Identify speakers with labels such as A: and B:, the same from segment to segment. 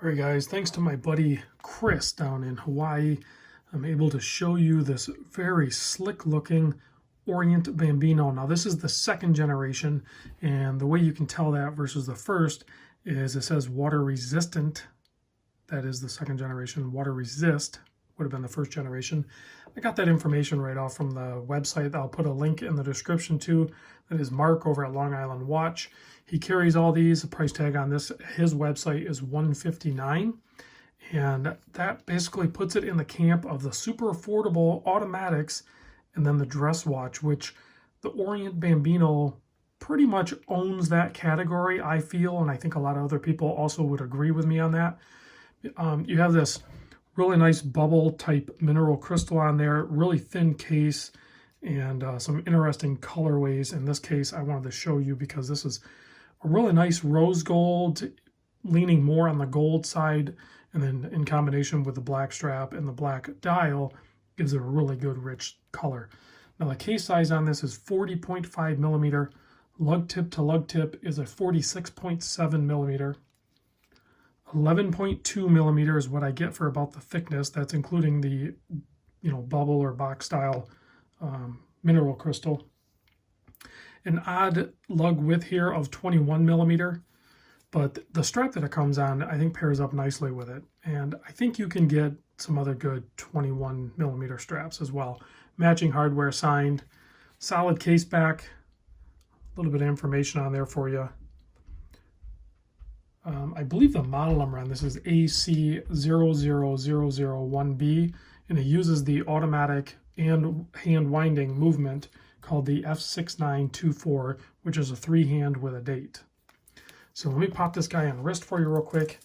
A: All right, guys, thanks to my buddy Chris down in Hawaii, I'm able to show you this very slick looking Orient Bambino. Now, this is the second generation, and the way you can tell that versus the first is it says water resistant. That is the second generation. Water resist would have been the first generation. I got that information right off from the website. I'll put a link in the description too. That is Mark over at Long Island Watch. He carries all these. The price tag on this, his website is $159, and that basically puts it in the camp of the super affordable automatics and then the dress watch, which the Orient Bambino pretty much owns that category, I feel, and I think a lot of other people also would agree with me on that. You have this really nice bubble type mineral crystal on there, really thin case, and some interesting colorways. In this case, I wanted to show you because this is a really nice rose gold, leaning more on the gold side, and then in combination with the black strap and the black dial, gives it a really good rich color. Now the case size on this is 40.5 millimeter. Lug tip to lug tip is a 46.7 millimeter. 11.2 millimeter is what I get for about the thickness. That's including the, bubble or box style mineral crystal. An odd lug width here of 21 millimeter, but the strap that it comes on, I think pairs up nicely with it. And I think you can get some other good 21 millimeter straps as well. Matching hardware signed, solid case back, a little bit of information on there for you. I believe the model number on this is AC00001B, and it uses the automatic and hand winding movement called the F6924, which is a 3-hand with a date. So let me pop this guy on the wrist for you real quick.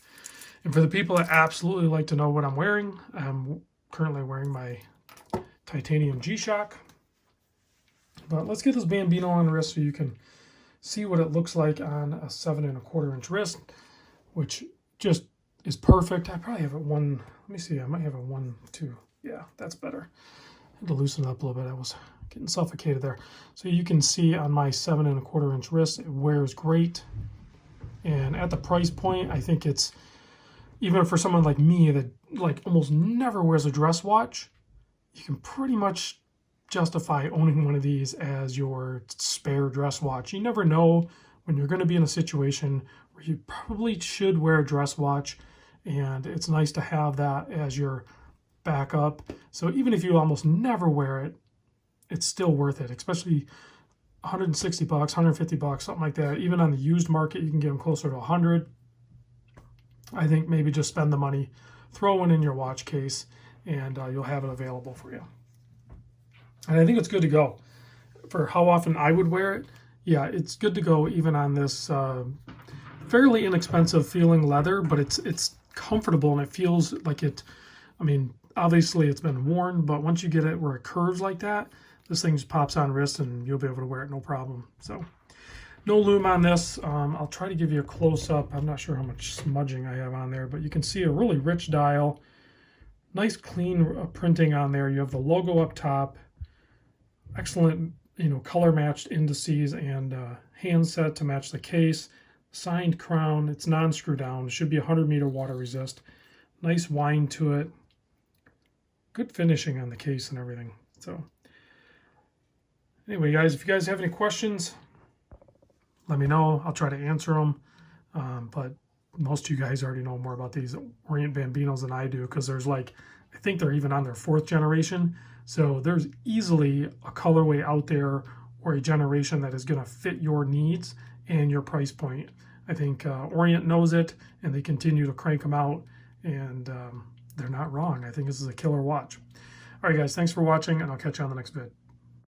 A: And for the people that absolutely like to know what I'm wearing, I'm currently wearing my titanium G-Shock. But let's get this Bambino on the wrist so you can see what it looks like on a 7¼ inch wrist, which just is perfect. I probably have it one, let me see, I might have a 1, 2. Yeah, that's better. I had to loosen it up a little bit. I was getting suffocated there. So you can see on my 7¼ inch wrist, it wears great. And at the price point, I think it's, even for someone like me that almost never wears a dress watch, you can pretty much justify owning one of these as your spare dress watch. You never know when you're going to be in a situation where you probably should wear a dress watch, and it's nice to have that as your backup. So even if you almost never wear it, it's still worth it, especially $160, $150, something like that. Even on the used market, you can get them closer to $100. I think maybe just spend the money, throw one in your watch case, and you'll have it available for you. And I think it's good to go. For how often I would wear it, yeah, it's good to go even on this fairly inexpensive feeling leather, but it's comfortable and it feels like it, obviously it's been worn, but once you get it where it curves like that, this thing just pops on wrist and you'll be able to wear it no problem. So no loom on this. I'll try to give you a close-up. I'm not sure how much smudging I have on there, but you can see a really rich dial. Nice clean printing on there. You have the logo up top. Excellent, color matched indices and handset to match the case. Signed crown. It's non-screw down. It should be 100-meter water resist. Nice wind to it. Good finishing on the case and everything. So anyway, guys, if you guys have any questions, let me know. I'll try to answer them. But most of you guys already know more about these Orient Bambinos than I do, because there's I think they're even on their 4th generation. So there's easily a colorway out there or a generation that is going to fit your needs and your price point. I think Orient knows it, and they continue to crank them out, and they're not wrong. I think this is a killer watch. All right, guys, thanks for watching, and I'll catch you on the next vid.